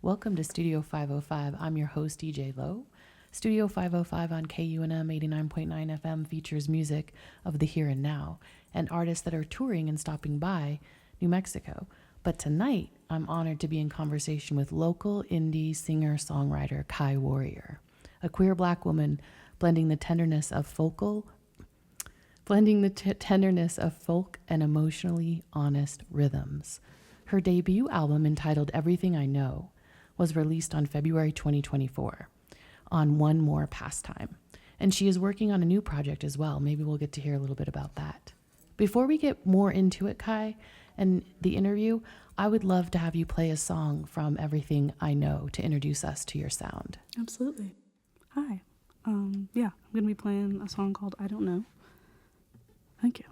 Welcome to Studio 505. I'm your host, DJ Loh. Studio 505 on KUNM 89.9 FM features music of the here and now and artists that are touring and stopping by New Mexico. But tonight, I'm honored to be in conversation with local indie singer-songwriter Kai Warrior, a queer Black woman blending the tenderness of folk and emotionally honest rhythms. Her debut album, entitled Everything I Know, was released on February 2024 on One More Pastime. And she is working on a new project as well. Maybe we'll get to hear a little bit about that. Before we get more into it, Kai, and the interview, I would love to have you play a song from Everything I Know to introduce us to your sound. Absolutely. Hi. I'm going to be playing a song called I Don't Know. Thank you.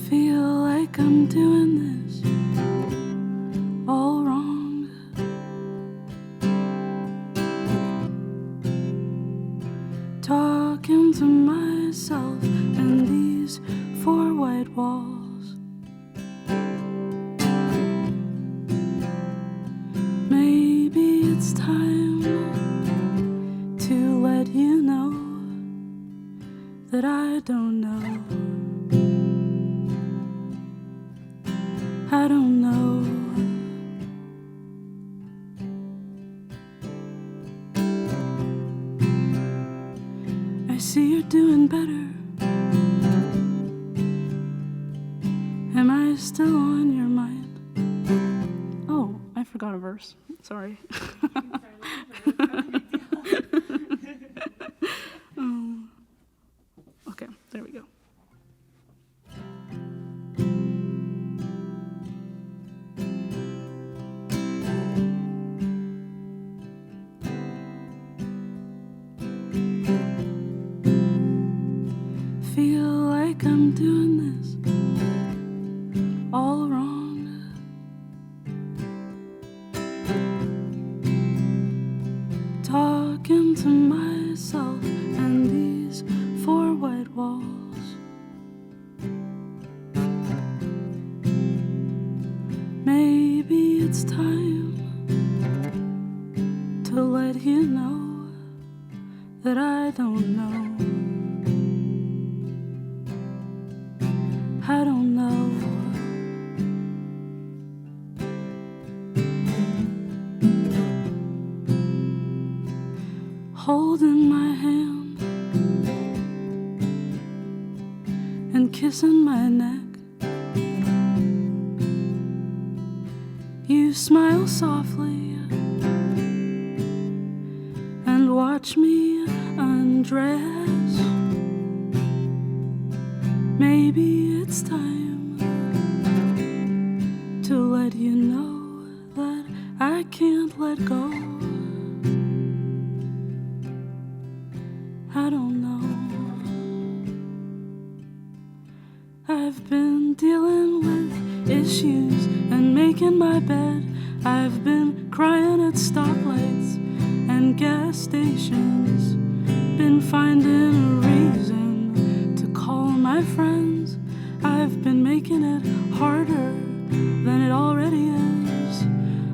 Feel like I'm doing this all wrong. Talking to myself in these four white walls. Maybe it's time to let you know that I don't know. I don't know. I see you're doing better. Am I still on your mind? Oh, I forgot a verse. Sorry. Okay, there we go. Feel like I'm doing this all wrong. Talking to myself and these four white walls. Maybe it's time to let you know that I don't know. I don't know. Holding my hand and kissing my neck. You smile softly and watch me undress. Maybe it's time to let you know that I can't let go. I don't know. I've been dealing with issues and making my bed. I've been crying at stoplights and gas stations. Been finding a reason to call my friends. I've been making it harder than it already is.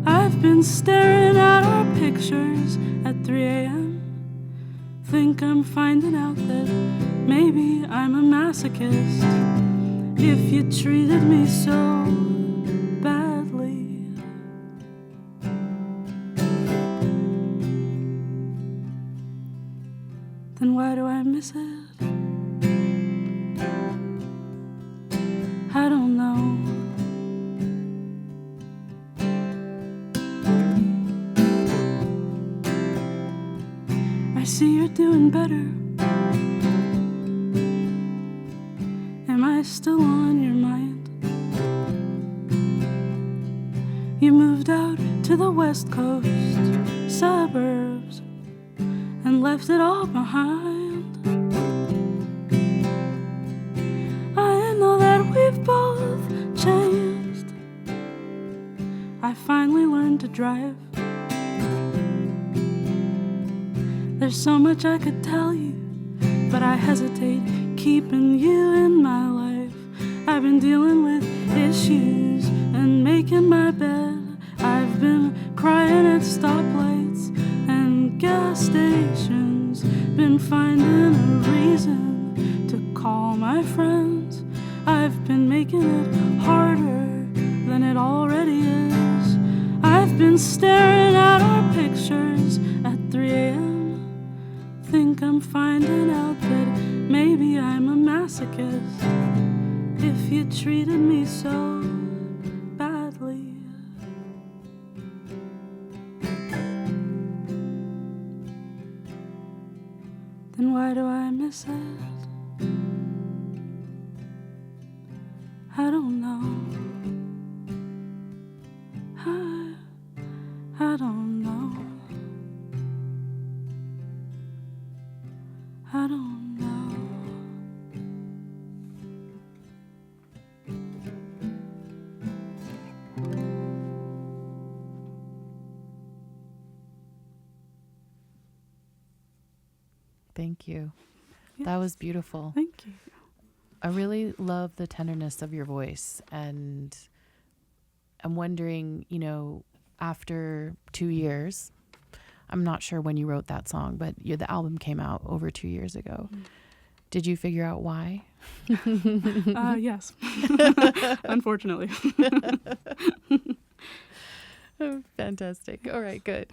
I've been staring at our pictures at 3 a.m. Think I'm finding out that maybe I'm a masochist. If you treated me so badly, then why do I miss it? I don't know. I see you're doing better. Am I still on your mind? You moved out to the West Coast suburbs and left it all behind. I know that we've both changed. I finally learned to drive. There's so much I could tell you, but I hesitate keeping you in my life. I've been dealing with issues and making my bed. I've been crying at stoplights and gas stations. Been finding a reason to call my friends. I've been making it harder than it already is. I've been staring at our pictures at 3 a.m. Think I'm finding out that maybe I'm a masochist. If you treated me so badly, then why do I miss it? I don't know. I don't know. I don't know. Thank you. Yes. That was beautiful. Thank you. I really love the tenderness of your voice, and I'm wondering, after 2 years, I'm not sure when you wrote that song, but the album came out over 2 years ago. Mm. Did you figure out why? Yes. Unfortunately. Fantastic. All right, good.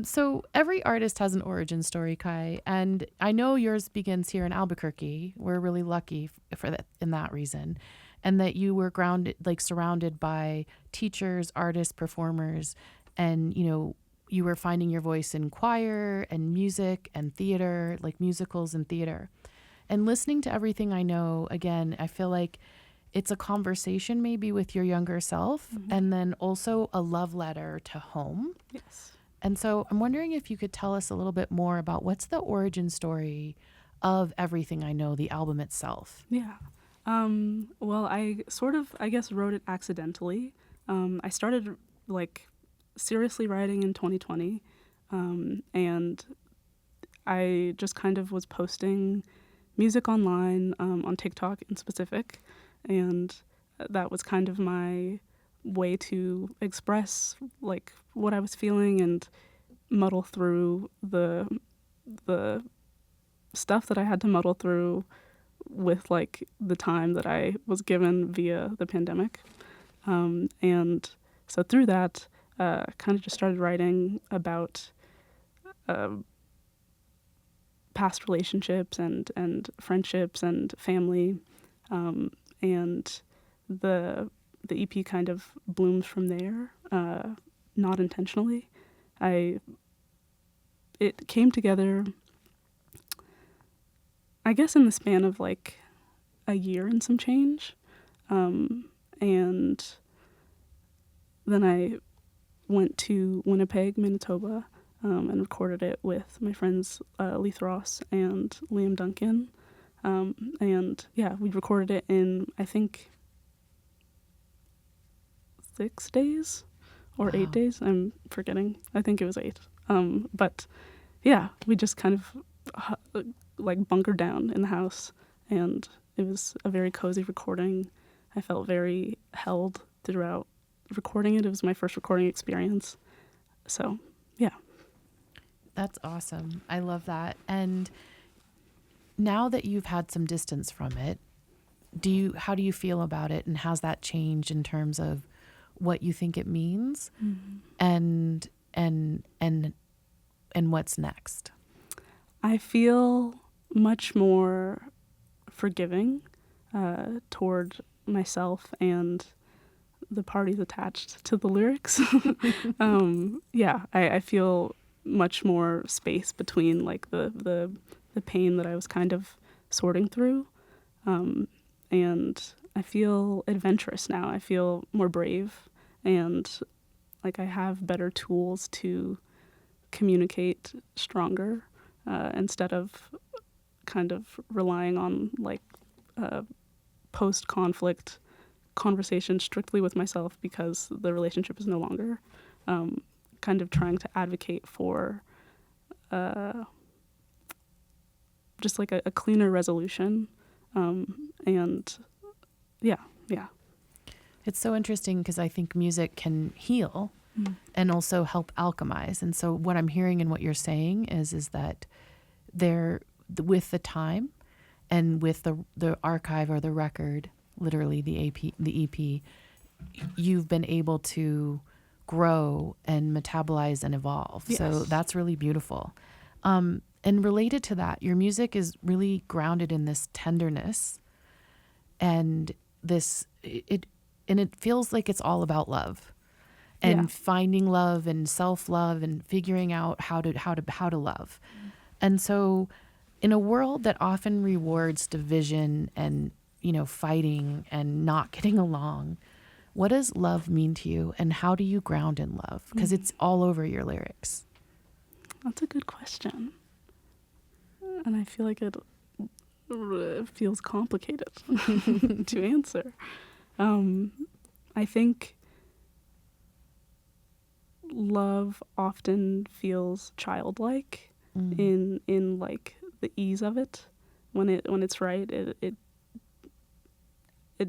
So every artist has an origin story, Kai, and I know yours begins here in Albuquerque. We're really lucky for that, in that reason, and that you were surrounded by teachers, artists, performers, and you were finding your voice in choir and music and theater, like musicals and theater. And listening to Everything I Know, again, I feel like it's a conversation maybe with your younger self, mm-hmm. and then also a love letter to home. Yes. And so I'm wondering if you could tell us a little bit more about what's the origin story of Everything I Know, the album itself. Yeah. Well, I guess, wrote it accidentally. I started, seriously writing in 2020, and I just kind of was posting music online, on TikTok in specific, and that was kind of my way to express what I was feeling and muddle through the stuff that I had to muddle through with the time that I was given via the pandemic, and so through that kind of just started writing about past relationships and friendships and family, and the EP kind of blooms from there, not intentionally. It came together, I guess, in the span of a year and some change, and then I went to Winnipeg, Manitoba, and recorded it with my friends Leith Ross and Liam Duncan. And yeah, we recorded it in, I think, 6 days or Wow. 8 days. I'm forgetting. I think it was 8. But yeah, we just kind of bunkered down in the house, and it was a very cozy recording. I felt very held throughout recording it. It was my first recording experience. So, yeah. That's awesome. I love that. And now that you've had some distance from it, how do you feel about it, and how's that changed in terms of what you think it means, mm-hmm. and what's next? I feel much more forgiving toward myself and the parties attached to the lyrics. Yeah, I feel much more space between the pain that I was kind of sorting through, and I feel adventurous now. I feel more brave, and I have better tools to communicate stronger, instead of kind of relying on post-conflict conversation strictly with myself because the relationship is no longer, kind of trying to advocate for just like a cleaner resolution. And yeah. It's so interesting because I think music can heal and also help alchemize. And so what I'm hearing and what you're saying is that there, with the time and with the archive or the record, literally the EP, you've been able to grow and metabolize and evolve. Yes. So that's really beautiful. And related to that, your music is really grounded in this tenderness and it feels like it's all about love and finding love and self-love and figuring out how to love. And so in a world that often rewards division and, fighting and not getting along, what does love mean to you and how do you ground in love? Because it's all over your lyrics. That's a good question. And I feel like it feels complicated to answer. I think love often feels childlike in like the ease of it. When it's right, it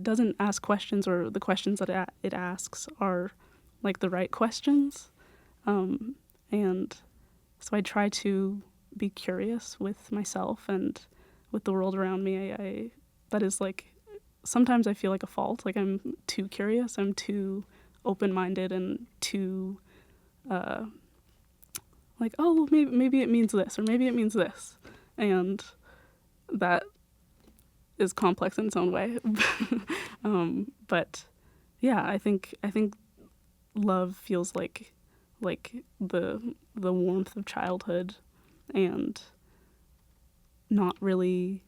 doesn't ask questions, or the questions that it asks are like the right questions. And so I try to be curious with myself and with the world around me. I that is like, sometimes I feel like a fault, like I'm too curious, I'm too open-minded and too like, oh, maybe it means this, or maybe it means this. And that is complex in its own way. But yeah, I think love feels like the warmth of childhood, and not really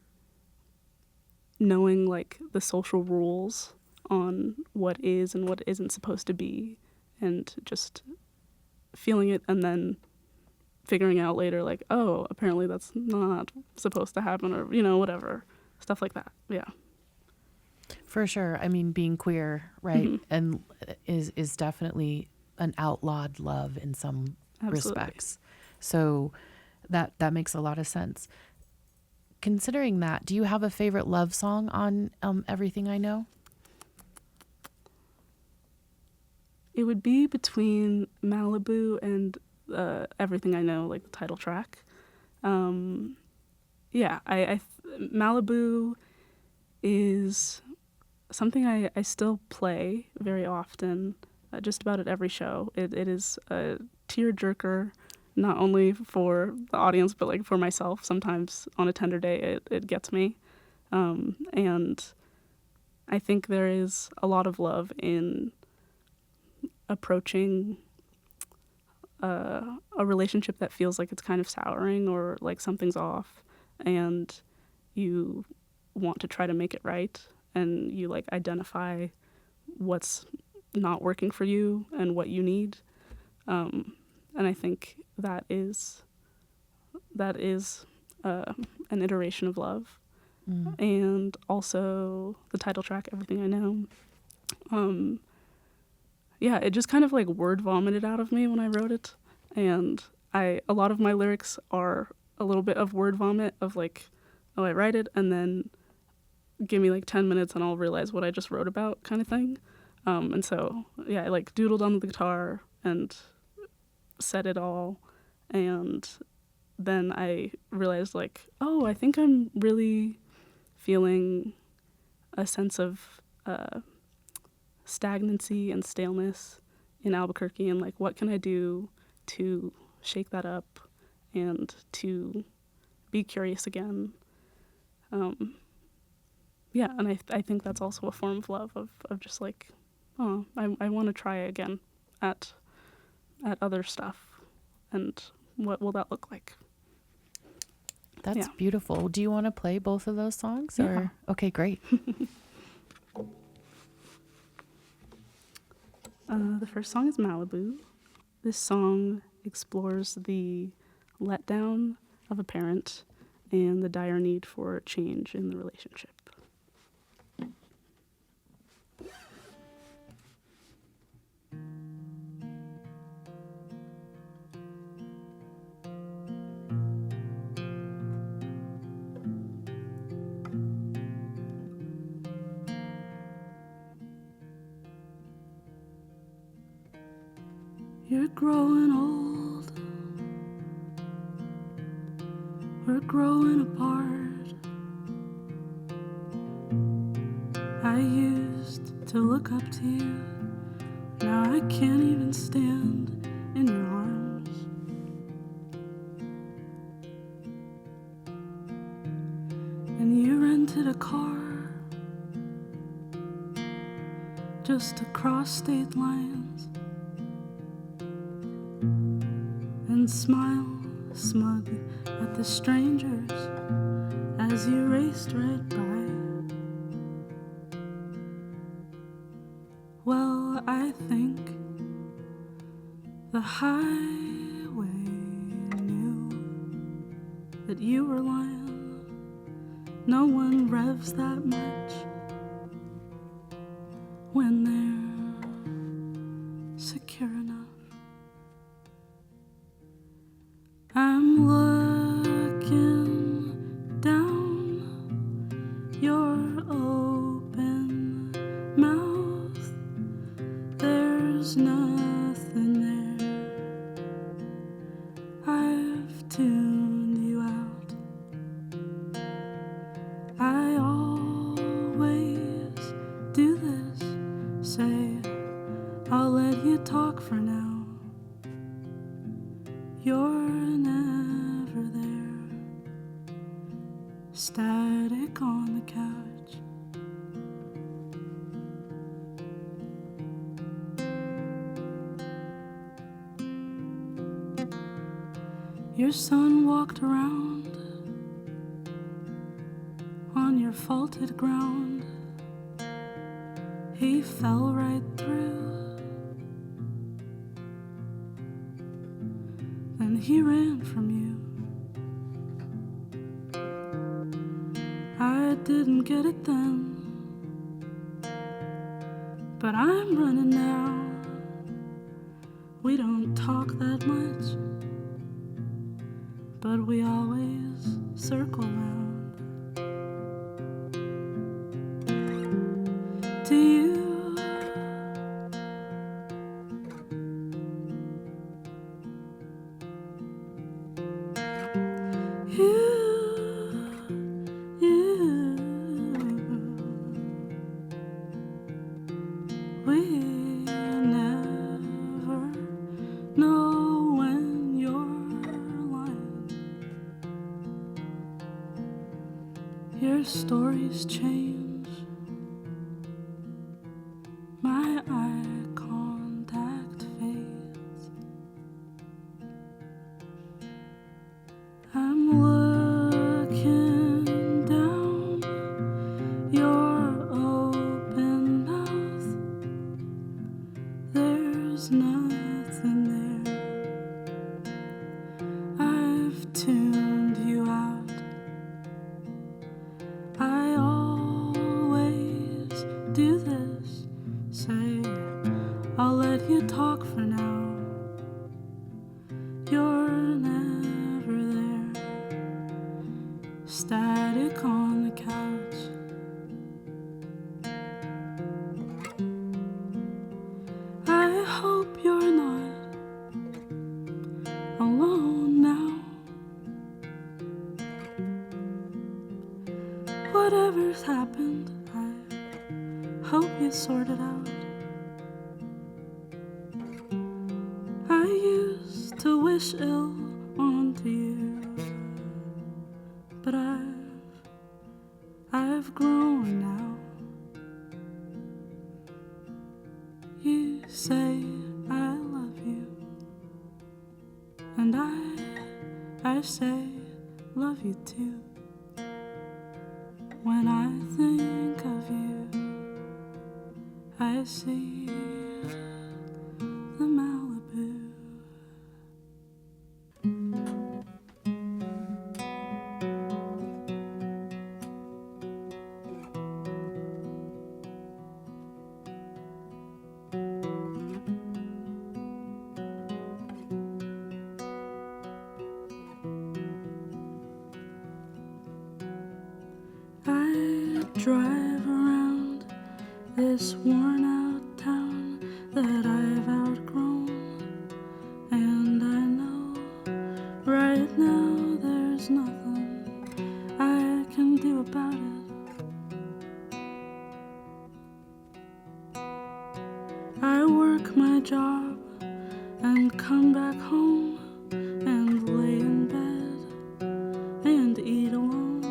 knowing like the social rules on what is and what isn't supposed to be, and just feeling it and then figuring out later like, oh, apparently that's not supposed to happen, or whatever, stuff like that. Yeah, For sure. I mean, being queer, right, and is definitely an outlawed love in some respects. So that makes a lot of sense. Considering that, do you have a favorite love song on Everything I Know? it would be between Malibu and Everything I Know, like the title track. Yeah, Malibu is something I still play very often, just about at every show. It is a tearjerker, not only for the audience, but like for myself. Sometimes on a tender day, it gets me. And I think there is a lot of love in approaching a relationship that feels like it's kind of souring, or like something's off, and you want to try to make it right, and you like identify what's not working for you and what you need. And I think that is an iteration of love. And also the title track, Everything I Know. Yeah, it just kind of like word vomited out of me when I wrote it. And a lot of my lyrics are a little bit of word vomit, of like, oh, I write it and then give me like 10 minutes and I'll realize what I just wrote about, kind of thing. And so, yeah, I like doodled on the guitar and said it all. And then I realized like, oh, I think I'm really feeling a sense of stagnancy and staleness in Albuquerque, and like, what can I do to shake that up and to be curious again. Yeah, and I think that's also a form of love, of just like, oh, I want to try again at other stuff, and what will that look like? That's beautiful. Do you want to play both of those songs? Yeah. Or okay, great. The first song is Malibu. This song explores the letdown of a parent and the dire need for change in the relationship. You're growing old. We're growing apart. I used to look up to you. Now I can't even stand in your arms. And you rented a car just to cross state lines and smile smug at the strangers as you raced right by. Well, I think the highway knew that you were lying. No one revs that much when they're secure enough. I'm looking down your open mouth. There's nothing there. I've tuned you out. I always do this. Say, I'll let you talk for now. You're never there. Static on the couch. Your son walked around on your faulted ground. He fell right through. Then he ran from you. I didn't get it then, but I'm running now. We don't talk that much, but we always circle round. Do you? We never know when you're lying. Your stories change. My eye contact fades. I'm looking down your open mouth. There's nothing there. I've tuned you out. I always do this. Say, I'll let you talk for now. You're never there. Static on the couch. I hope you're not alone now. Whatever's happened, I hope you sort it out. I used to wish ill onto you, but I've grown now. You say I love you, and I say love you too. When I think of you, I see the Malibu. I drive around this worn out town that I've outgrown. Right now there's nothing I can do about it. I work my job and come back home and lay in bed and eat alone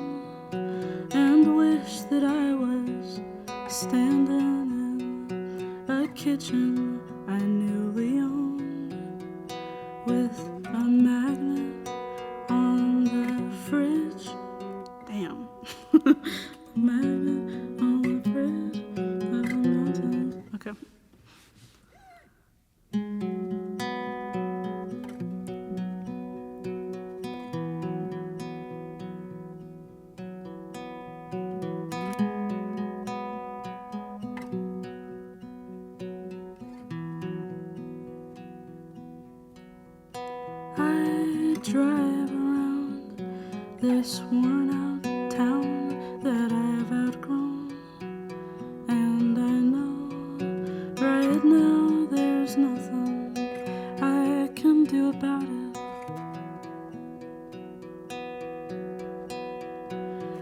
and wish that I was standing in a kitchen I newly owned with a magnet on the fridge. Damn. Magnet on the fridge of the mountain. Okay. I drive around this worn out town that I've outgrown, and I know right now there's nothing I can do about it.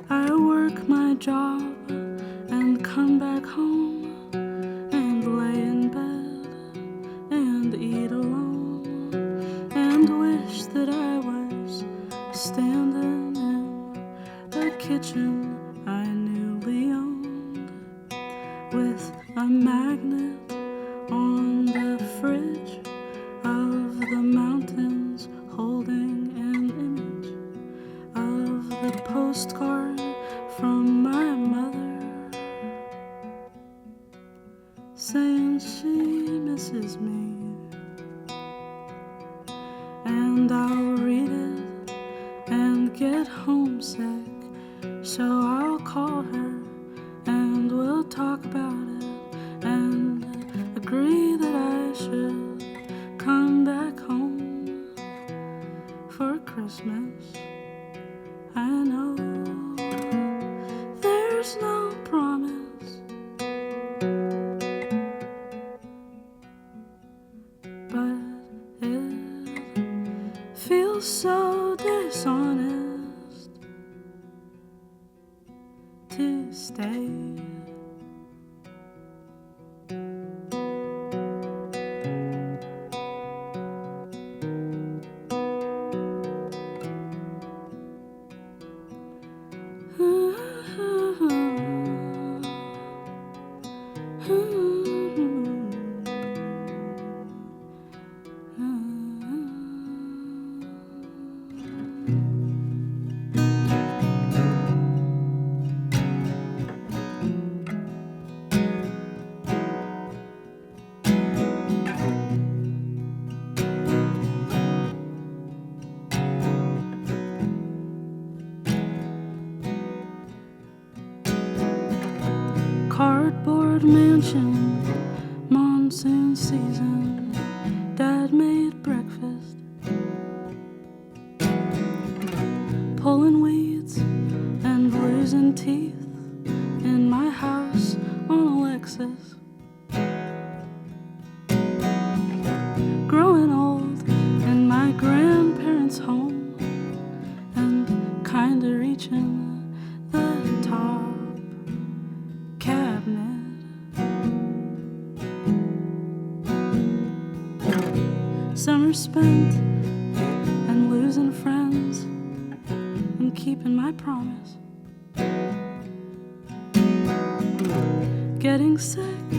I work my job and come back home and lay in bed and eat alone and wish that I was standing in a kitchen I newly owned with a magnet on the fridge of the mountains holding an image of the postcard from my mother saying she misses me. And I'll read it and get homesick, so I'll call her and we'll talk about it and agree that I should come back home for Christmas. I know there's no promise, but it feels so dishonest to stay. Cardboard mansion, monsoon season, Dad made breakfast, pulling weeds and losing teeth in my house on a Lexus, growing old in my grandparents' home and kinda reaching the top cabinet. Summer spent and losing friends and keeping my promise, getting sick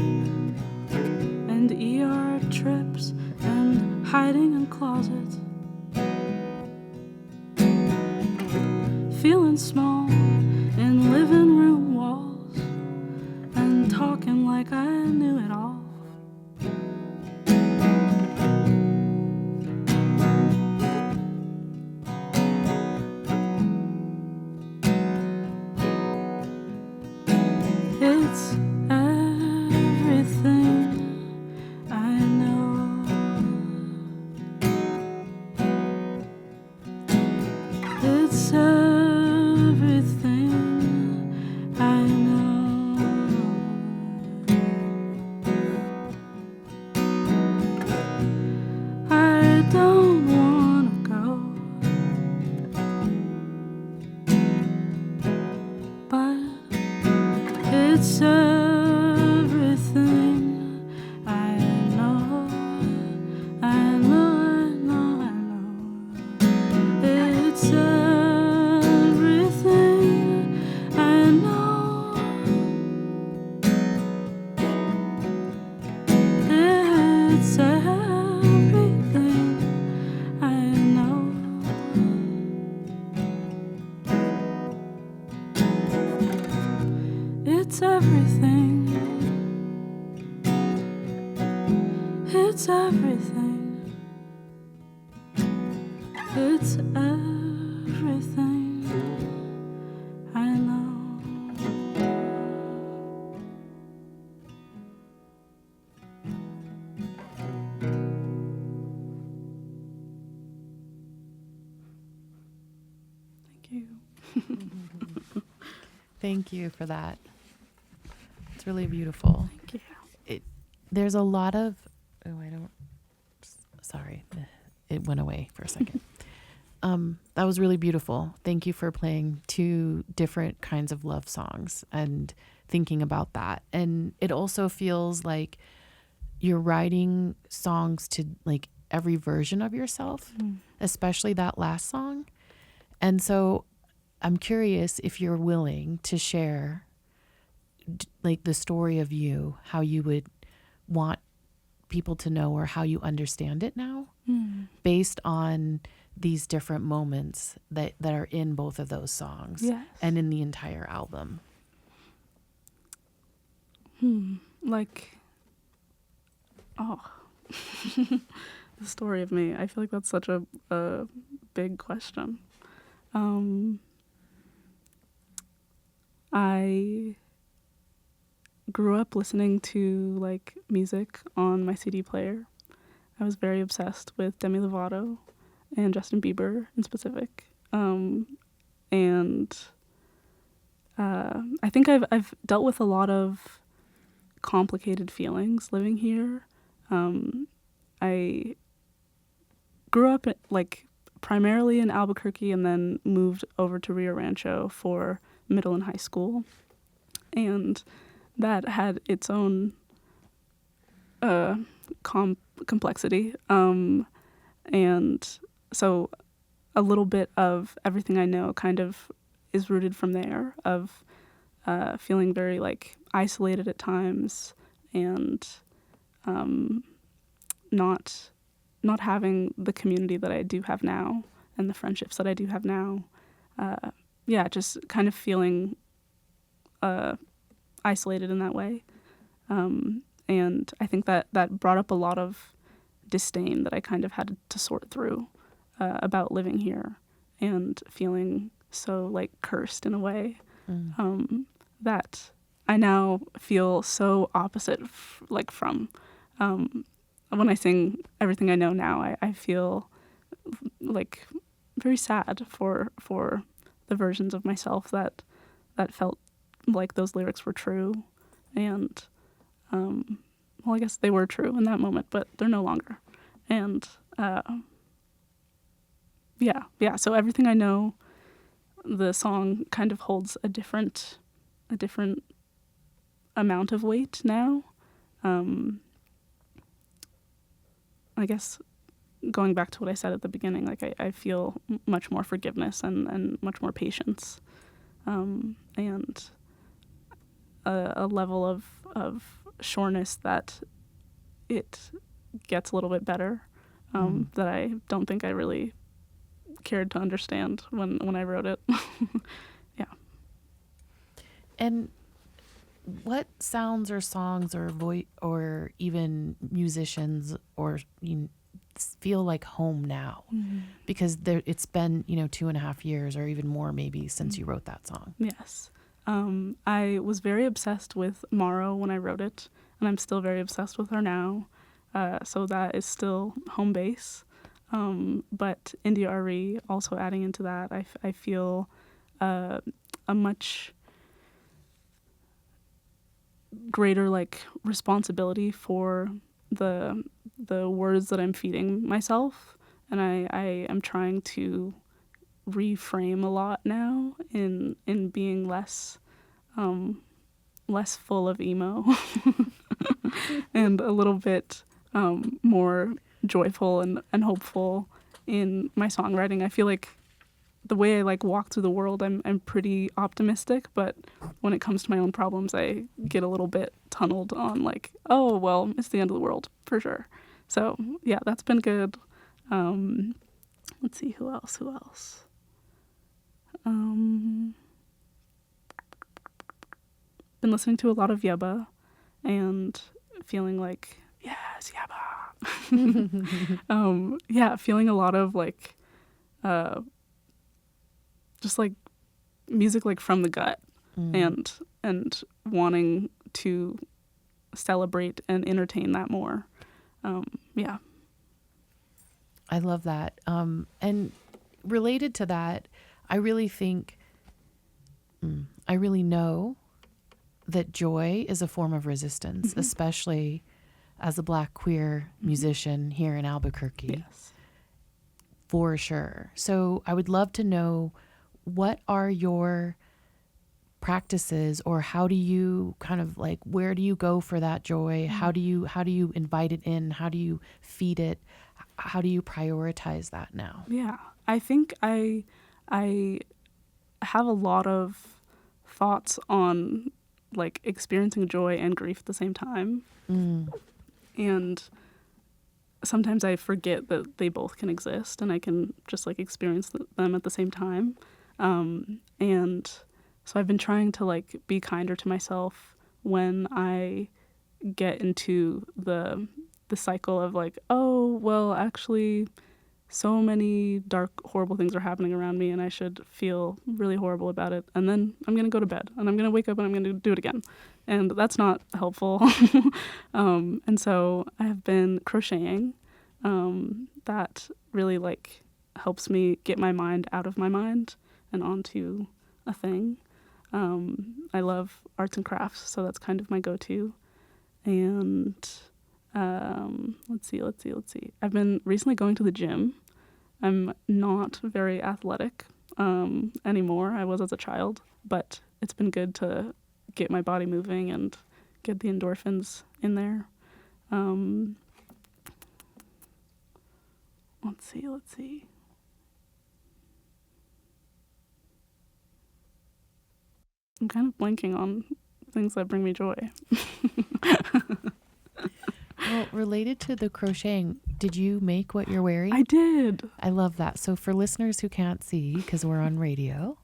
and ER trips and hiding in closets, feeling small in living room walls and talking like I knew it all. It's everything I know. It's everything I know. I don't wanna go. It's everything. It's everything. It's everything I know. Thank you. Thank you for that. It's really beautiful. Thank you. There's a lot of, sorry, it went away for a second. That was really beautiful. Thank you for playing two different kinds of love songs and thinking about that. And it also feels like you're writing songs to like every version of yourself, especially that last song. And so I'm curious if you're willing to share like the story of you, how you would want people to know or how you understand it now based on these different moments that are in both of those songs and in the entire album. Like, oh, the story of me. I feel like that's such a big question. I grew up listening to like music on my CD player. I was very obsessed with Demi Lovato and Justin Bieber in specific. And I think I've dealt with a lot of complicated feelings living here. I grew up like primarily in Albuquerque and then moved over to Rio Rancho for middle and high school. And that had its own complexity. And so a little bit of everything I know kind of is rooted from there, of feeling very like isolated at times and not having the community that I do have now and the friendships that I do have now. Just kind of feeling isolated in that way. And I think that brought up a lot of disdain that I kind of had to sort through about living here and feeling so like cursed in a way that I now feel so opposite from. When I sing Everything I Know Now, I feel like very sad for the versions of myself that felt like those lyrics were true. And well, I guess they were true in that moment, but they're no longer. And so Everything I Know, the song kind of holds a different amount of weight now. I guess going back to what I said at the beginning, like I feel much more forgiveness and much more patience, and a level of sureness that it gets a little bit better, that I don't think I really cared to understand when I wrote it. Yeah. And what sounds or songs or voice or even musicians or feel like home now? Because it's been 2.5 years or even more maybe since you wrote that song. Yes. I was very obsessed with Morrow when I wrote it, and I'm still very obsessed with her now. So that is still home base. But India RE also adding into that, I feel a much greater like responsibility for the words that I'm feeding myself, and I am trying to reframe a lot now in being less full of emo and a little bit more joyful and hopeful in my songwriting. I feel like the way I like walk through the world, I'm pretty optimistic, but when it comes to my own problems, I get a little bit tunneled on like, oh, well, it's the end of the world for sure. So yeah, that's been good. Let's see, who else? been listening to a lot of Yebba and feeling like, yes, Yebba. Yeah, feeling a lot of like, just like music like from the gut, and wanting to celebrate and entertain that more. Yeah. I love that. And related to that, I really think, I really know that joy is a form of resistance, especially as a Black queer musician here in Albuquerque. Yes. For sure. So I would love to know, what are your practices, or how do you kind of like, where do you go for that joy? How do you invite it in? How do you feed it? How do you prioritize that now? Yeah. I think I have a lot of thoughts on like experiencing joy and grief at the same time. And sometimes I forget that they both can exist and I can just like experience them at the same time. And so I've been trying to like be kinder to myself when I get into the cycle of like, oh, well, actually so many dark, horrible things are happening around me and I should feel really horrible about it. And then I'm going to go to bed and I'm going to wake up and I'm going to do it again. And that's not helpful. And so I have been crocheting. That really like helps me get my mind out of my mind and onto a thing. I love arts and crafts, so that's kind of my go-to. And let's see. I've been recently going to the gym. I'm not very athletic anymore. I was as a child, but it's been good to get my body moving and get the endorphins in there. Let's see. I'm kind of blanking on things that bring me joy. Well, related to the crocheting, did you make what you're wearing? I did. I love that. So for listeners who can't see, because we're on radio,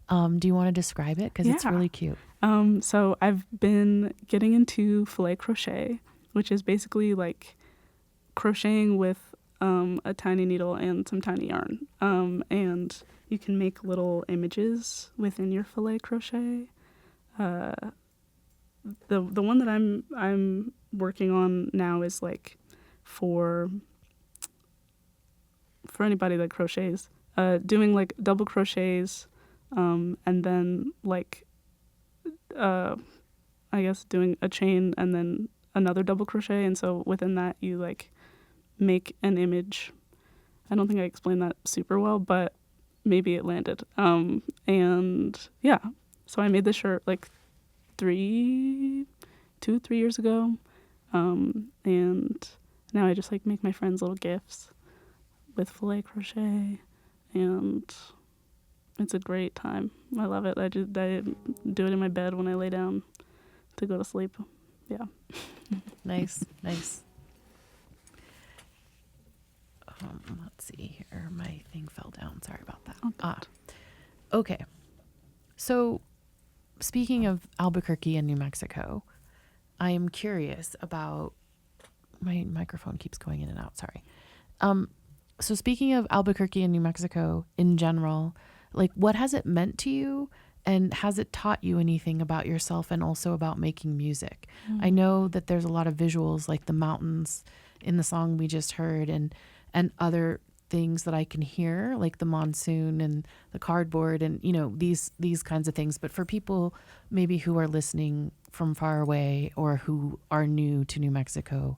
do you want to describe it? Because it's really cute. So I've been getting into filet crochet, which is basically like crocheting with a tiny needle and some tiny yarn. And you can make little images within your filet crochet. The one that I'm working on now is like for anybody that crochets, doing like double crochets, and then like I guess doing a chain and then another double crochet, and so within that you like make an image. I don't think I explained that super well, but maybe it landed. And yeah, so I made this shirt like 3 years ago, and now I just like make my friends little gifts with filet crochet, and it's a great time. I love it. I do it in my bed when I lay down to go to sleep. Yeah. Nice. Let's see here. My thing fell down. Sorry about that. Okay. So speaking of Albuquerque and New Mexico, I am curious about, my microphone keeps going in and out. Sorry. So speaking of Albuquerque and New Mexico in general, like what has it meant to you, and has it taught you anything about yourself and also about making music? I know that there's a lot of visuals like the mountains in the song we just heard, and other things that I can hear, like the monsoon and the cardboard and, you know, these kinds of things. But for people maybe who are listening from far away or who are new to New Mexico,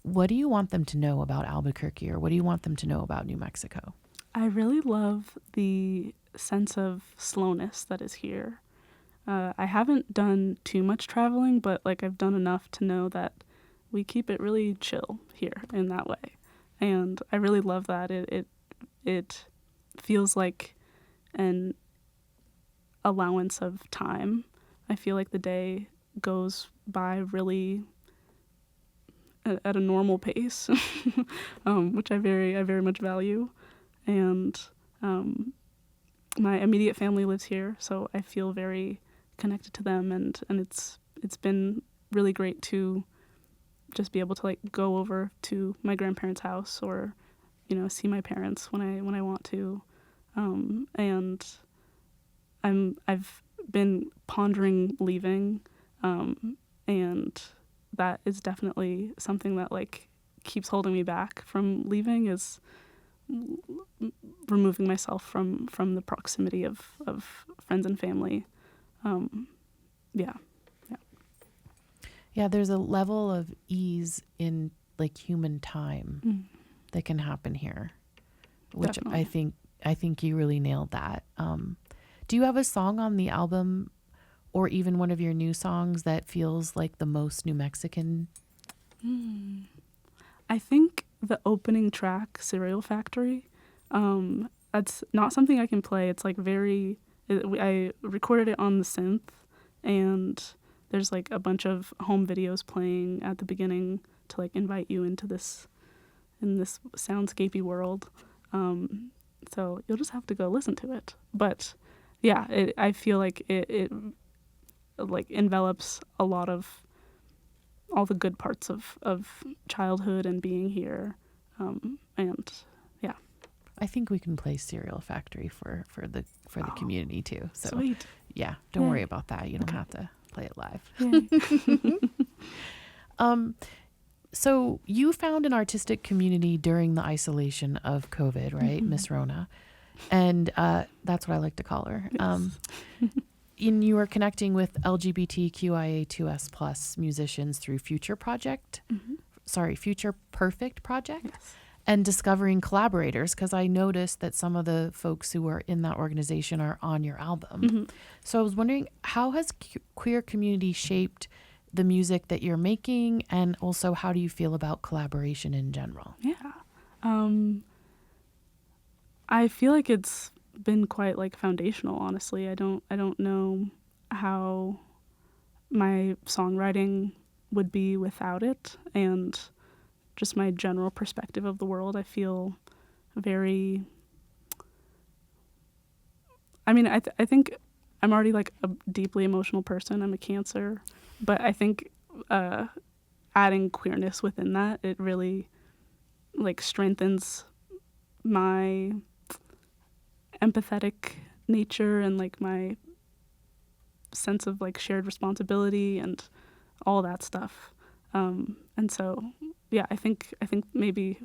what do you want them to know about Albuquerque, or what do you want them to know about New Mexico? I really love the sense of slowness that is here. I haven't done too much traveling, but like I've done enough to know that we keep it really chill here in that way. And I really love that. It feels like an allowance of time. I feel like the day goes by really at a normal pace, which I very much value. And my immediate family lives here, so I feel very connected to them, and it's been really great to just be able to like go over to my grandparents' house or, you know, see my parents when I want to, and I've been pondering leaving, and that is definitely something that like keeps holding me back from leaving, is removing myself from the proximity of friends and family. Yeah. Yeah, there's a level of ease in like human time that can happen here, which Definitely. I think you really nailed that. Do you have a song on the album or even one of your new songs that feels like the most New Mexican? I think the opening track, Cereal Factory, that's not something I can play. It's like I recorded it on the synth, and there's like a bunch of home videos playing at the beginning to like invite you into this soundscapey world. So you'll just have to go listen to it. But yeah, I feel like it like envelops a lot of all the good parts of childhood and being here. And yeah. I think we can play Cereal Factory for the community too. So Sweet. yeah, don't Yay. worry about that. You don't have to play it live. Yay. So you found an artistic community during the isolation of COVID, right, Miss Rona? And that's what I like to call her. Yes. And you were connecting with LGBTQIA2S plus musicians through Future Project, Future Perfect Project, Yes. and discovering collaborators, because I noticed that some of the folks who are in that organization are on your album. So I was wondering, how has queer community shaped the music that you're making, and also how do you feel about collaboration in general? Yeah. I feel like it's been quite like foundational, honestly. I don't know how my songwriting would be without it, and just my general perspective of the world. I feel very, I mean, I think I'm already like a deeply emotional person. I'm a Cancer, but I think adding queerness within that, it really like strengthens my empathetic nature and like my sense of like shared responsibility and all that stuff. And so, yeah, I think maybe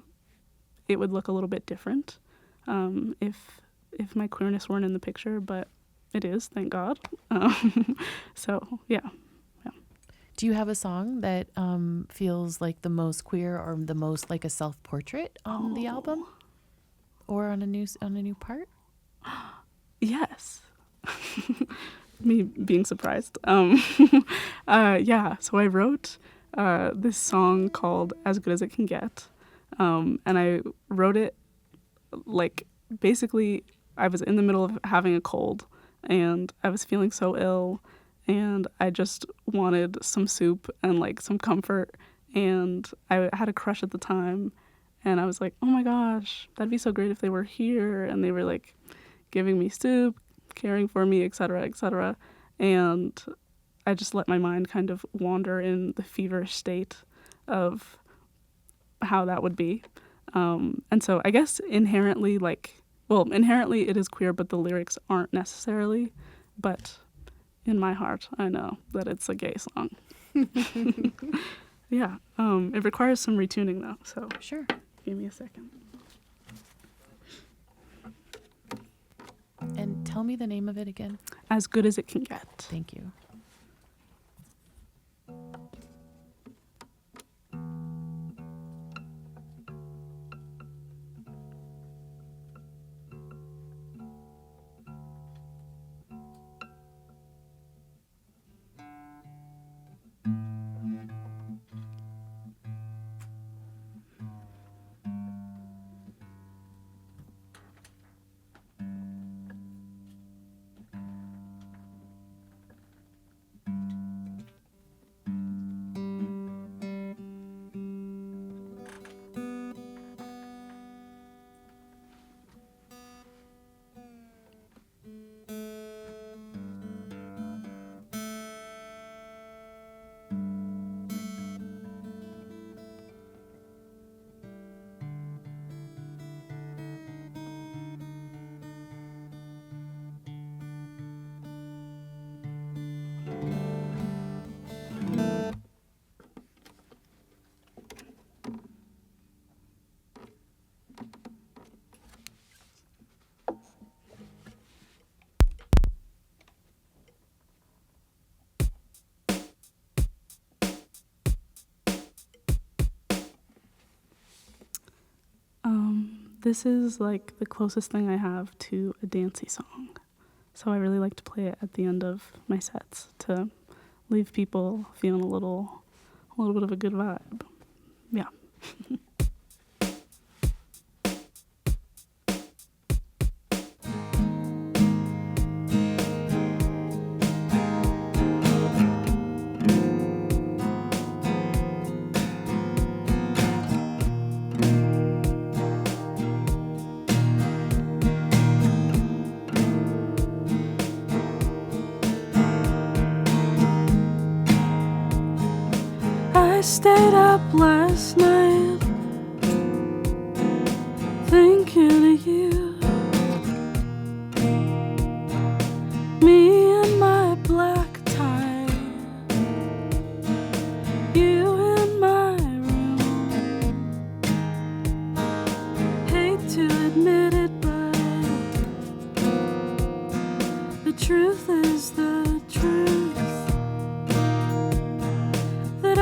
it would look a little bit different if my queerness weren't in the picture, but it is, thank God. So, yeah. Do you have a song that feels like the most queer or the most like a self-portrait on the album, or on a new part? Yes. Me being surprised. Yeah, so I wrote this song called As Good As It Can Get. And I wrote it like basically I was in the middle of having a cold and I was feeling so ill and I just wanted some soup and like some comfort, and I had a crush at the time and I was like, oh my gosh, that'd be so great if they were here, and they were like giving me soup, caring for me, etc., etc. And I just let my mind kind of wander in the feverish state of how that would be. And so I guess inherently it is queer, but the lyrics aren't necessarily. But in my heart, I know that it's a gay song. Yeah. It requires some retuning though, so Sure. give me a second. And tell me the name of it again. As Good As It Can Get. Thank you. this is like the closest thing I have to a dancey song. So I really like to play it at the end of my sets to leave people feeling a little bit of a good vibe. Yeah. I stayed up last night thinking of you, me in my black tie, you in my room. Hate to admit it, but the truth is the truth.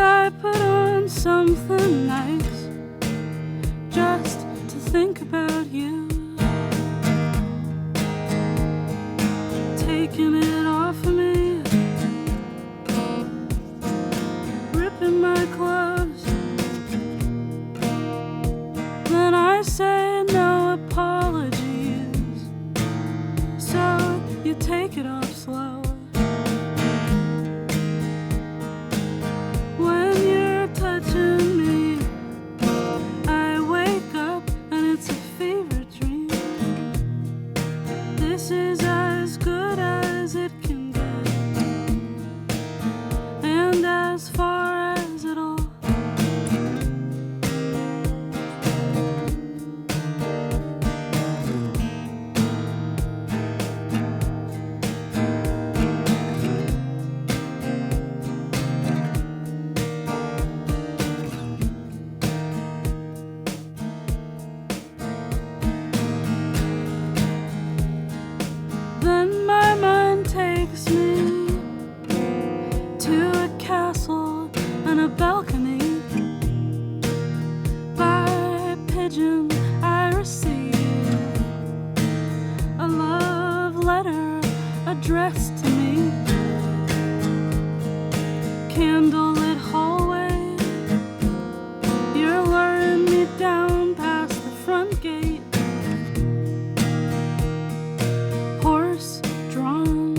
I put on something nice just to think about you. Taking it off of me, ripping my clothes. Then I say no apologies, so you take it off slow. Touching me, I wake up and it's a fever dream. This is as good as it can get, and as far as it all. Then my mind takes me to a castle and a balcony. By pigeon I receive a love letter addressed to me. Candlelit hallway, you're luring me down past the front gate. Drawn,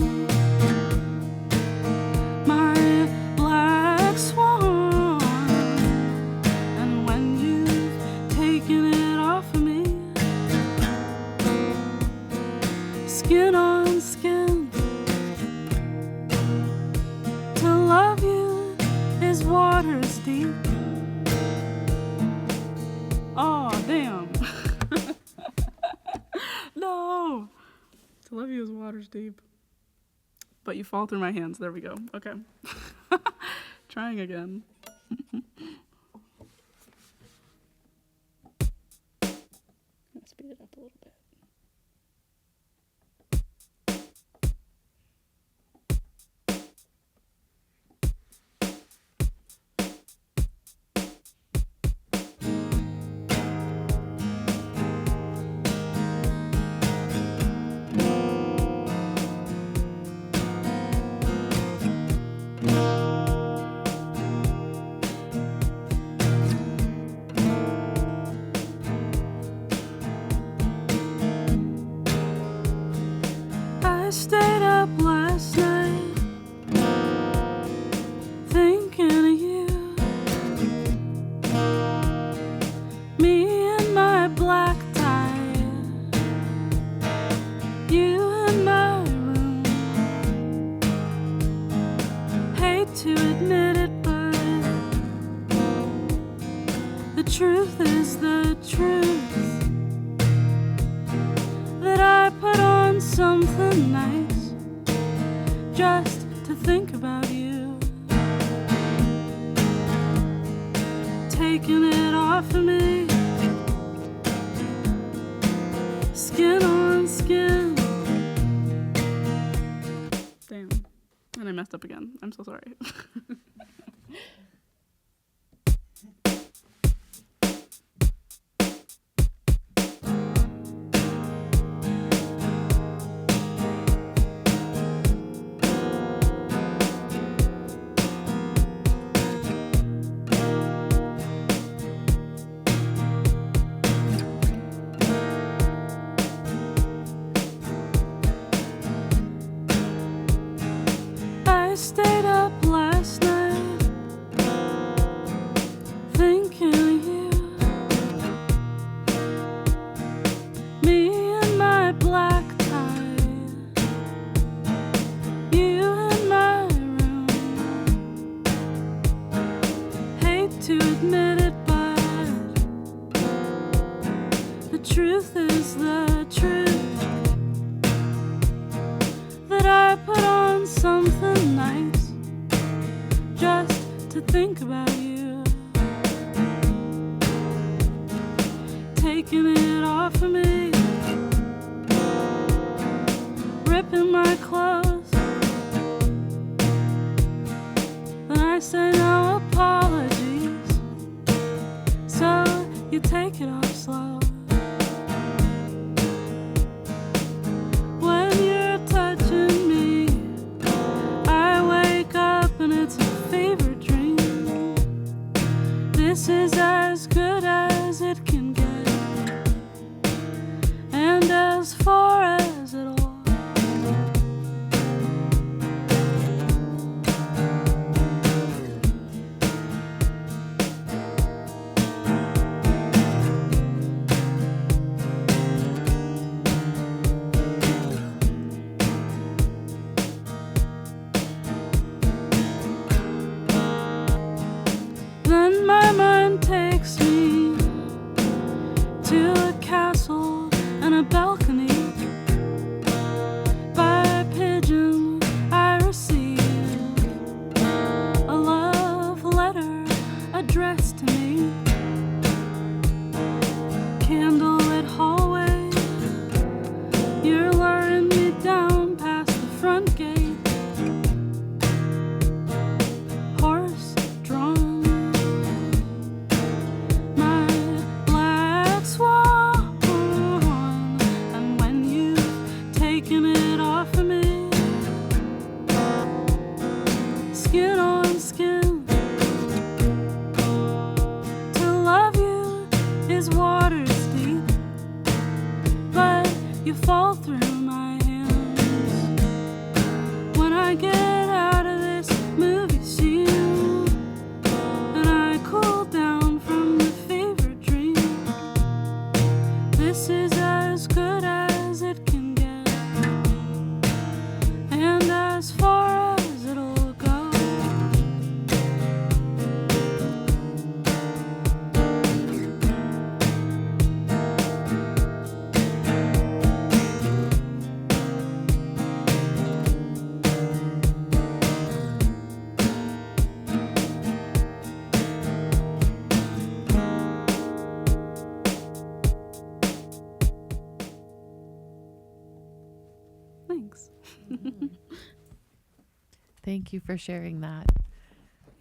my black swan, and when you've taken it off of me, skin on skin, to love you is waters deep. Oh, damn. No. To love you is waters deep. But you fall through my hands. There we go. Okay. Trying again. Let's speed it up a little bit. I stayed up last night thinking of you, me in my black tie, you in my room. Hate to admit it, but the truth is the truth. That I put on something nice just to think about you. Taking it off of me, skin on skin. Damn. And I messed up again. I'm so sorry. stayed up last night thinking of you. Me in my black tie, you in my room. Hate to admit it, but the truth is the truth. That I put on something nice just to think about you. Taking it off of me, ripping my clothes. Then I say no apologies, so you take it off slow. When you're touching me, I wake up and it's a favorite dream. This is as good as it can get, and as far as it'll. Then my mind takes me to a castle and a balcony. By a pigeon I receive a love letter addressed to me. Candlelit hallway, you're luring me down past the front gate. Horse drawn, my black swan. And when you've taken it off of me, skin on skin, to love you is waters deep, but you fall through my hands when I get out of this movie scene. And I cool down from the favorite dream. This is as good as it can get, and as far as it'll go. Thanks. Thank you for sharing that.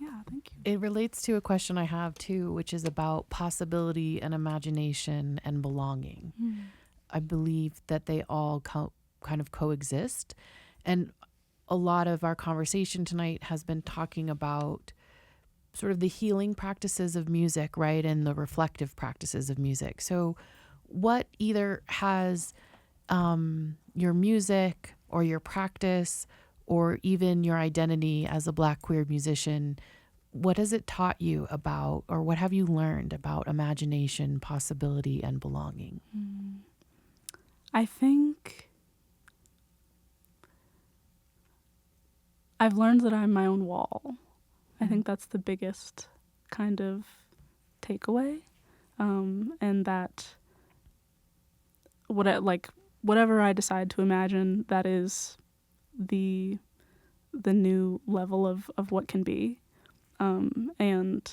Yeah, thank you. It relates to a question I have too, which is about possibility and imagination and belonging. I believe that they all kind of coexist. And a lot of our conversation tonight has been talking about sort of the healing practices of music, right? And the reflective practices of music. So what either has your music or your practice or even your identity as a Black queer musician, what has it taught you about, or what have you learned about imagination, possibility, and belonging? I think I've learned that I'm my own wall. I think that's the biggest kind of takeaway, and that whatever I decide to imagine, that is the new level of what can be, and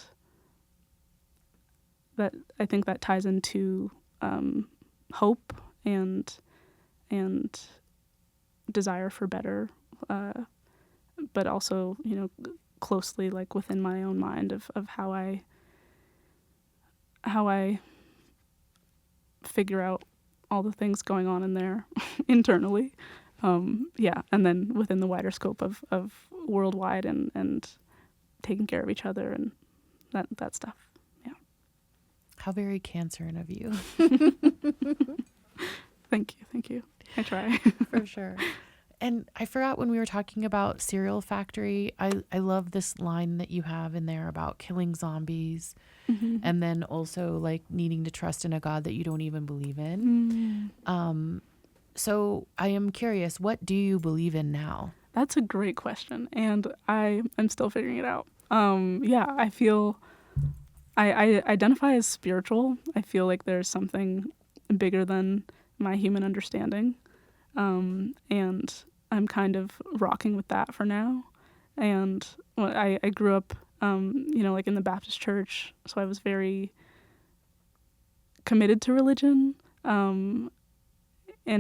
that I think that ties into hope and desire for better, but also, closely like within my own mind of how I figure out all the things going on in there internally, and then within the wider scope of worldwide and taking care of each other and that stuff. Yeah. How very Cancerian of you. Thank you. I try. For sure. And I forgot when we were talking about Cereal Factory, I love this line that you have in there about killing zombies and then also like needing to trust in a God that you don't even believe in. So I am curious, what do you believe in now? That's a great question, and I am still figuring it out. Yeah, I feel I identify as spiritual. I feel like there's something bigger than my human understanding, and I'm kind of rocking with that for now. And well, I grew up, like in the Baptist church, so I was very committed to religion, and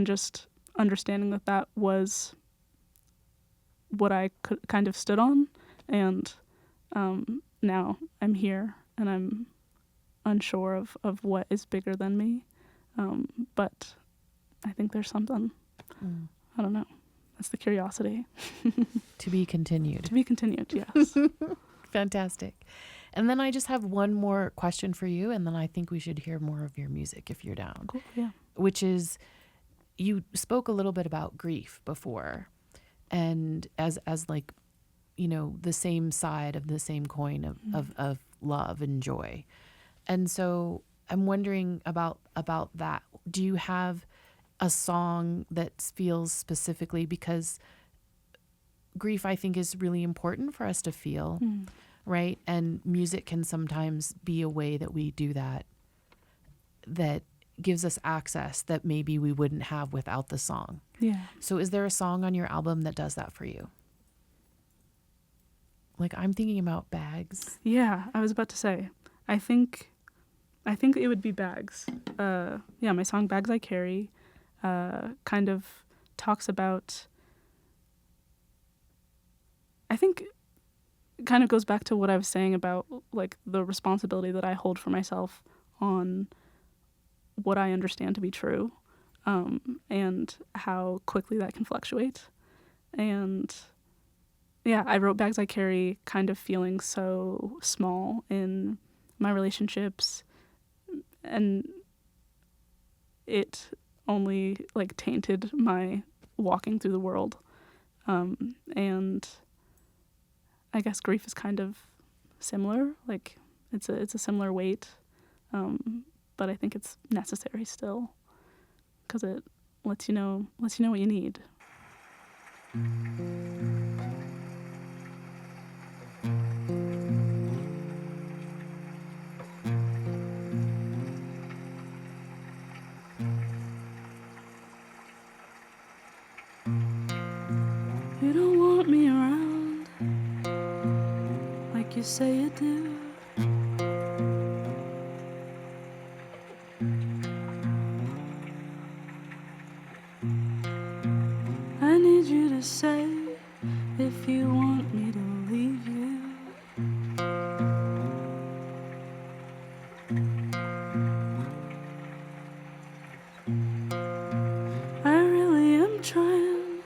just understanding that that was what I could kind of stood on. And now I'm here and I'm unsure of what is bigger than me. But I think there's something. I don't know. That's the curiosity. To be continued. To be continued, yes. Fantastic. And then I just have one more question for you, and then I think we should hear more of your music if you're down. Cool, yeah. Which is, you spoke a little bit about grief before, and as like, the same side of the same coin of love and joy. And so I'm wondering about that. Do you have a song that feels specifically, because grief, I think, is really important for us to feel, right? And music can sometimes be a way that we do that gives us access that maybe we wouldn't have without the song. Yeah. So is there a song on your album that does that for you? Like, I'm thinking about Bags. Yeah, I was about to say, I think it would be Bags. My song Bags I Carry kind of talks about, I think it kind of goes back to what I was saying about like the responsibility that I hold for myself on what I understand to be true, and how quickly that can fluctuate. And yeah, I wrote Bags I Carry kind of feeling so small in my relationships, and it only like tainted my walking through the world. And I guess grief is kind of similar, like it's a similar weight, but I think it's necessary still, because it lets you know what you need. You don't want me around like you say you do. I need you to say if you want me to leave you. I really am trying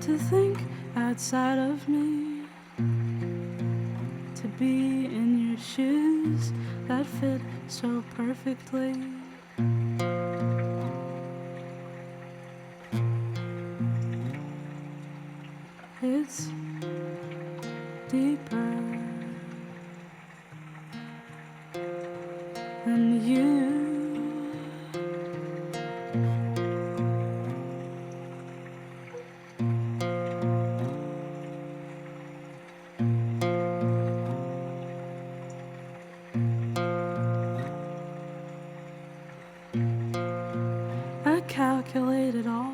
to think outside of me, to be in your shoes that fit so perfectly. It's deeper than you. I calculate it all,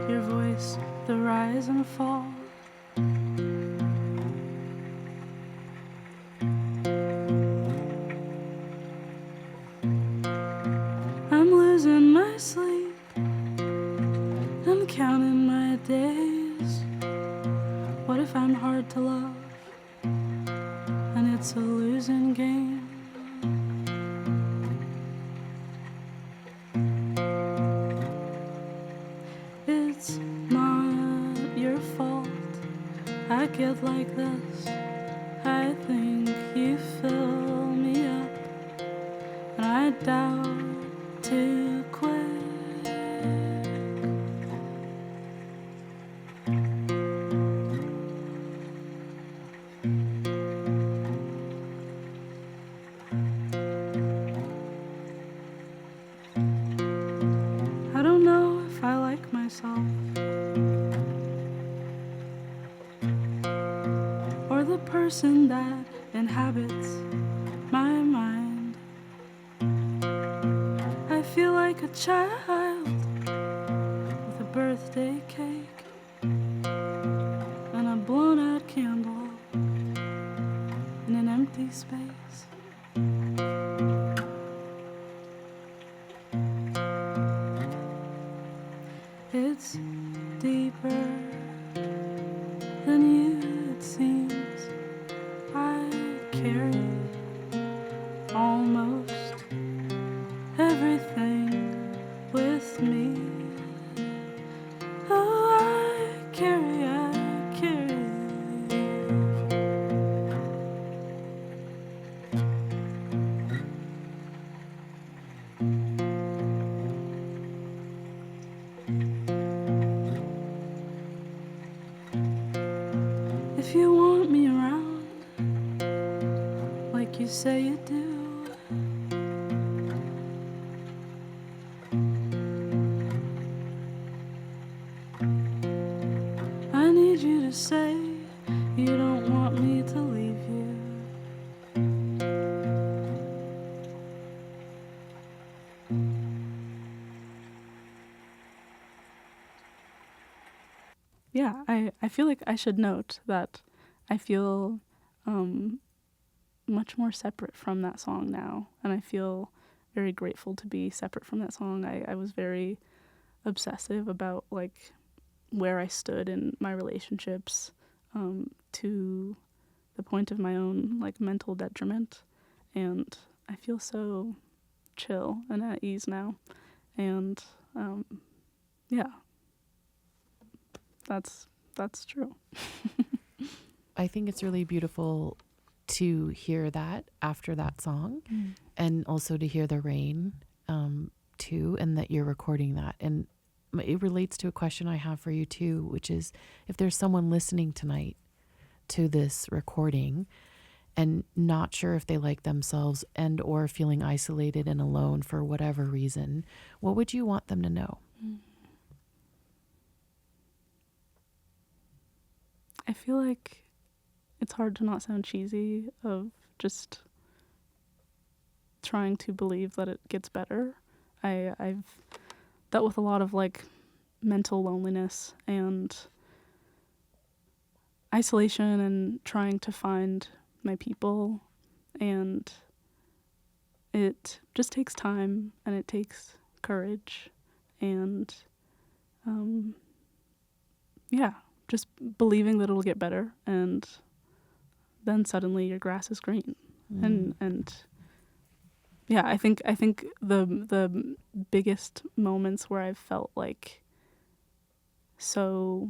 your voice, the rise and fall. I'm losing my sleep, I'm counting my days. What if I'm hard to love, and it's a losing game? It's not your fault I get like this. I think you fill me up, and I doubt to quit. myself, or the person that inhabits my mind. I feel like a child with a birthday cake and a blown out candle in an empty space. It's deeper than you, it seems. I carry almost everything with me. Oh, I carry. If you want me around like you say you do, I need you to say you don't want me to leave you. Yeah, I feel like I should note that I feel much more separate from that song now, and I feel very grateful to be separate from that song. I was very obsessive about like where I stood in my relationships, to the point of my own like mental detriment, and I feel so chill and at ease now, and yeah, that's true. I think it's really beautiful to hear that after that song, and also to hear the rain too, and that you're recording that. And it relates to a question I have for you too, which is if there's someone listening tonight to this recording and not sure if they like themselves and or feeling isolated and alone for whatever reason, what would you want them to know? I feel like it's hard to not sound cheesy of just trying to believe that it gets better. I've dealt with a lot of like mental loneliness and isolation and trying to find my people, and it just takes time and it takes courage and just believing that it'll get better, and then suddenly your grass is green. And yeah, I think the biggest moments where I've felt like so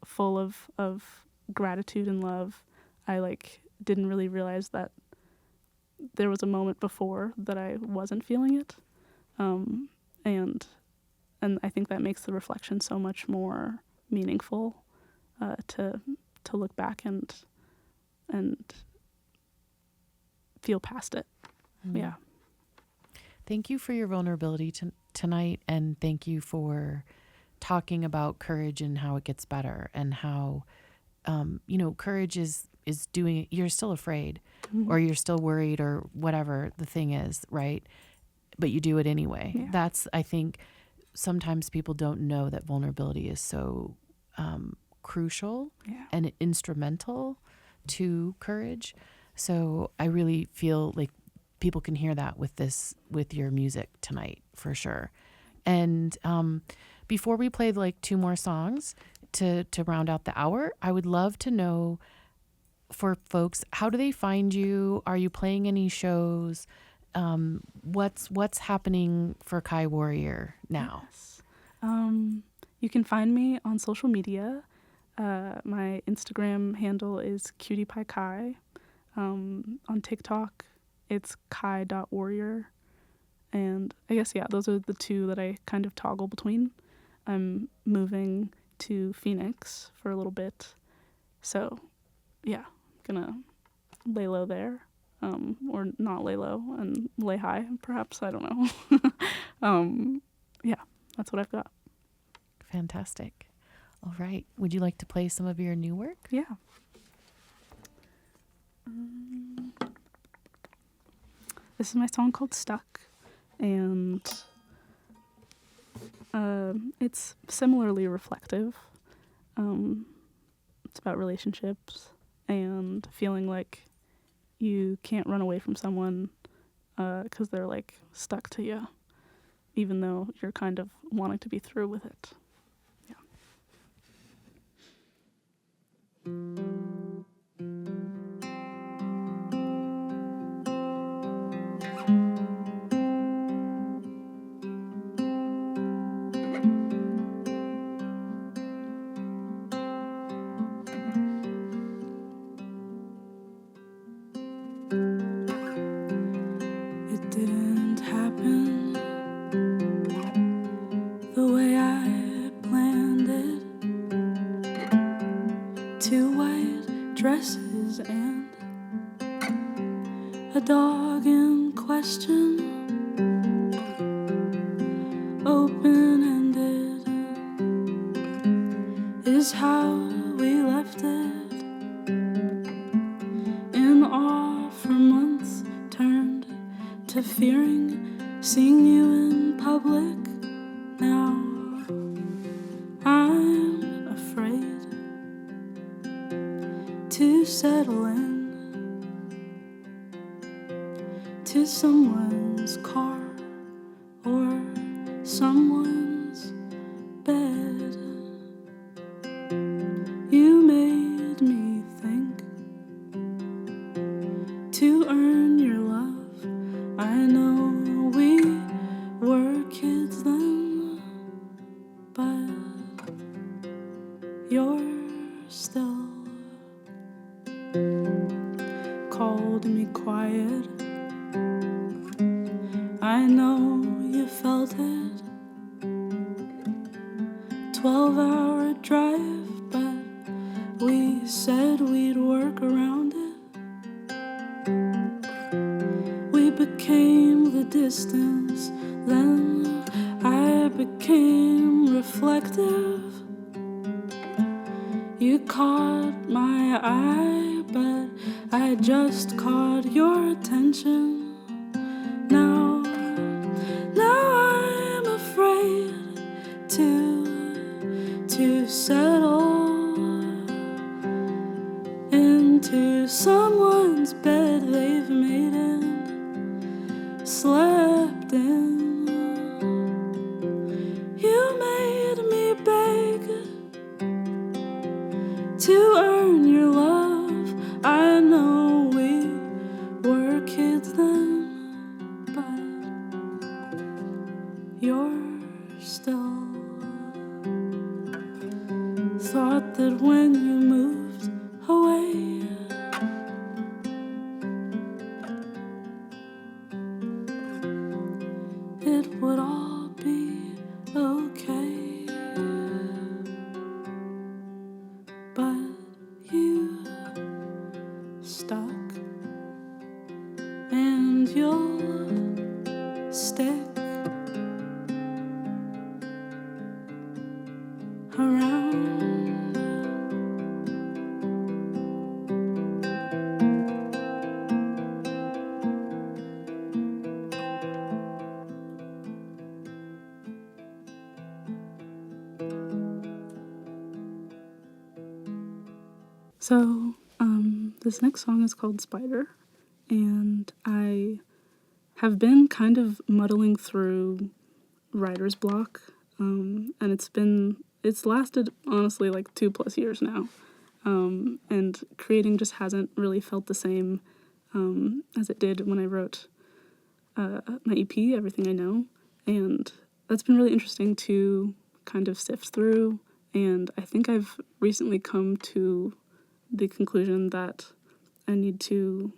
full of gratitude and love, I like didn't really realize that there was a moment before that I wasn't feeling it, and I think that makes the reflection so much more meaningful, to look back and feel past it. Yeah. Thank you for your vulnerability tonight, and thank you for talking about courage and how it gets better, and how courage is doing it. You're still afraid, or you're still worried, or whatever the thing is, right? But you do it anyway. Yeah. That's, I think, sometimes people don't know that vulnerability is so crucial and instrumental to courage. So I really feel like people can hear that with your music tonight, for sure. And before we play like 2 more songs to round out the hour, I would love to know for folks, how do they find you? Are you playing any shows? What's happening for Kai Warrior now? Yes. You can find me on social media. My Instagram handle is cutiepiekai. On TikTok, it's kai.warrior. And I guess, those are the 2 that I kind of toggle between. I'm moving to Phoenix for a little bit. So, I'm gonna lay low there. Or not lay low and lay high, perhaps. I don't know. That's what I've got. Fantastic. All right. Would you like to play some of your new work? Yeah. This is my song called Stuck, and it's similarly reflective. It's about relationships and feeling like you can't run away from someone because they're like stuck to you, even though you're kind of wanting to be through with it. Yeah. It didn't happen the way I planned it. 2 white dresses and a dog in question, open-ended is how we left it. In awe for months, turned to fearing seeing you in public. Now I'm afraid to settle in to someone's car or someone's bed. You made me think to earn your love. I know we were kids then, but you're still called me quiet. I know you felt it. 12-hour drive, but we said we'd work around it. We became the distance, then I became reflective. You caught my eye, but I just caught your attention. Now I'm afraid to settle into someone's bed they've made and slept in. You made me beg to earn your love. I know we were kids then, but you're still. Thought that when you moved away, it would all be okay. But you stuck, and you'll stick around. So, this next song is called Spider, and I have been kind of muddling through writer's block, and it's lasted honestly like 2+ years now, and creating just hasn't really felt the same as it did when I wrote my EP, Everything I Know, and that's been really interesting to kind of sift through, and I think I've recently come to the conclusion that I need to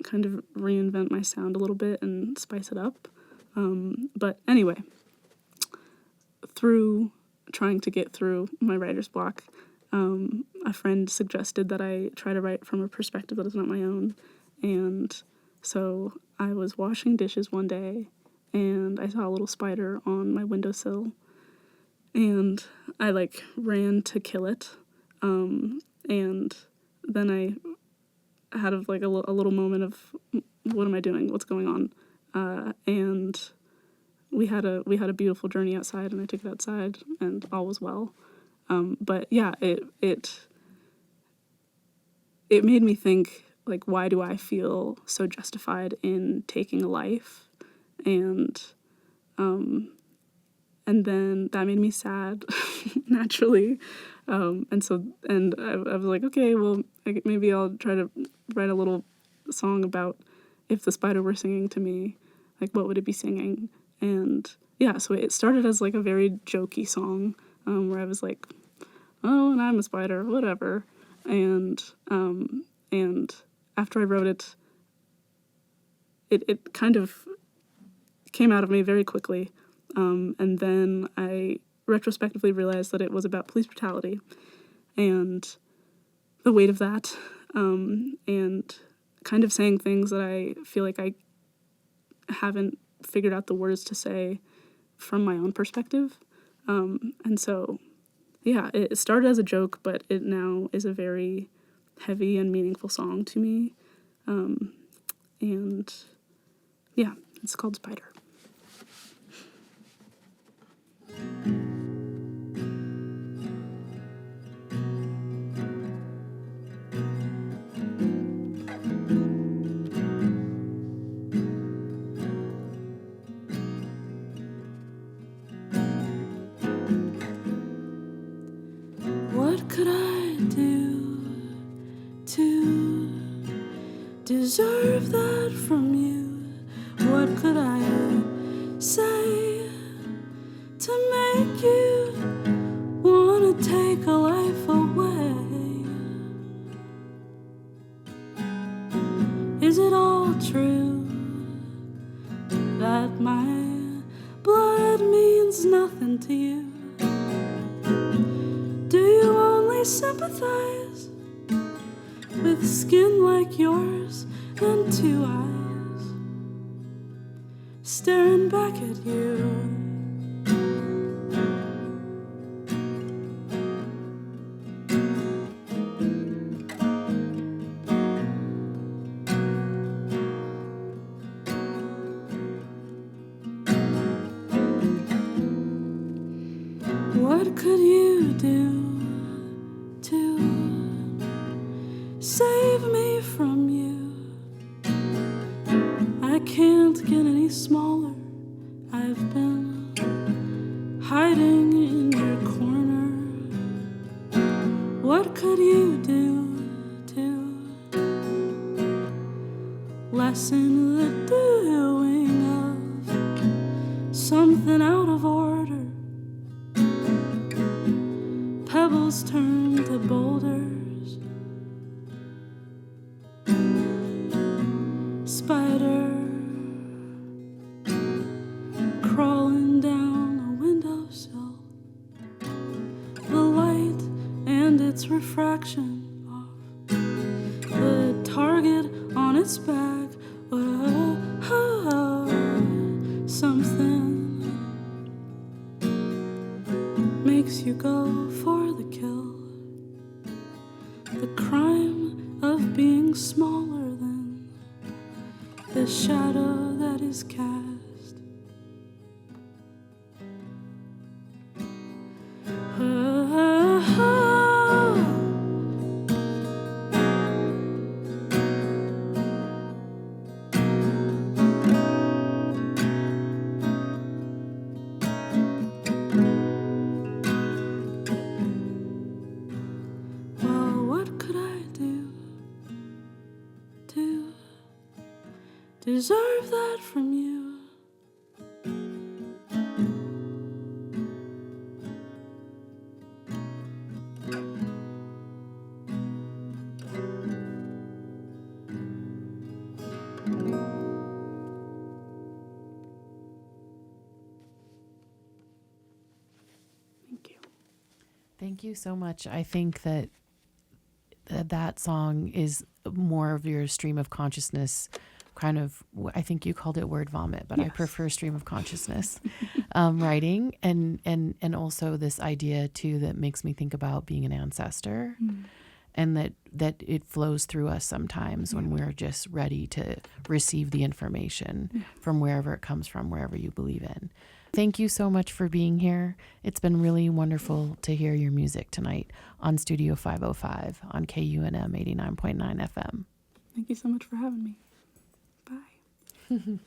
kind of reinvent my sound a little bit and spice it up. But anyway, through trying to get through my writer's block, a friend suggested that I try to write from a perspective that is not my own. And so I was washing dishes one day and I saw a little spider on my windowsill. and I like ran to kill it. And then I had a little moment of, what am I doing? What's going on? And we had a beautiful journey outside, and I took it outside, and all was well. But yeah, it made me think, like, why do I feel so justified in taking a life? And then that made me sad, naturally. And I was like, okay, well, maybe I'll try to write a little song about if the spider were singing to me, like, what would it be singing? And yeah, so it started as like a very jokey song, where I was like, oh, and I'm a spider, whatever. And after I wrote it, it kind of came out of me very quickly. And then I retrospectively realized that it was about police brutality and the weight of that, and kind of saying things that I feel like I haven't figured out the words to say from my own perspective. And so, yeah, it started as a joke, but it now is a very heavy and meaningful song to me. And yeah, it's called Spider. What could I do to deserve that from you? What could I say to make you wanna take a life away? Is it all true that my blood means nothing to you? Do you only sympathize with skin like yours and two eyes staring back at you? What could you do to save me from you? I can't get any smaller. I've been hiding in your corner. What could you do to lessen the doing of something out of order? Pebbles turn to boulders. Spider crawling down a windowsill. The light and its refraction off the target on its back. Something makes you go for the kill. The crime of being smaller than the shadow that is cast. Well, what could I do to deserve that from you? Thank you. Thank you so much. I think that that song is more of your stream of consciousness, kind of, I think you called it word vomit, but I Yes. prefer stream of consciousness. writing, and also this idea too that makes me think about being an ancestor, and that it flows through us sometimes when we're just ready to receive the information from wherever it comes from, wherever you believe in. Thank you so much for being here. It's been really wonderful to hear your music tonight on Studio 505 on KUNM 89.9 FM. Thank you so much for having me. Bye.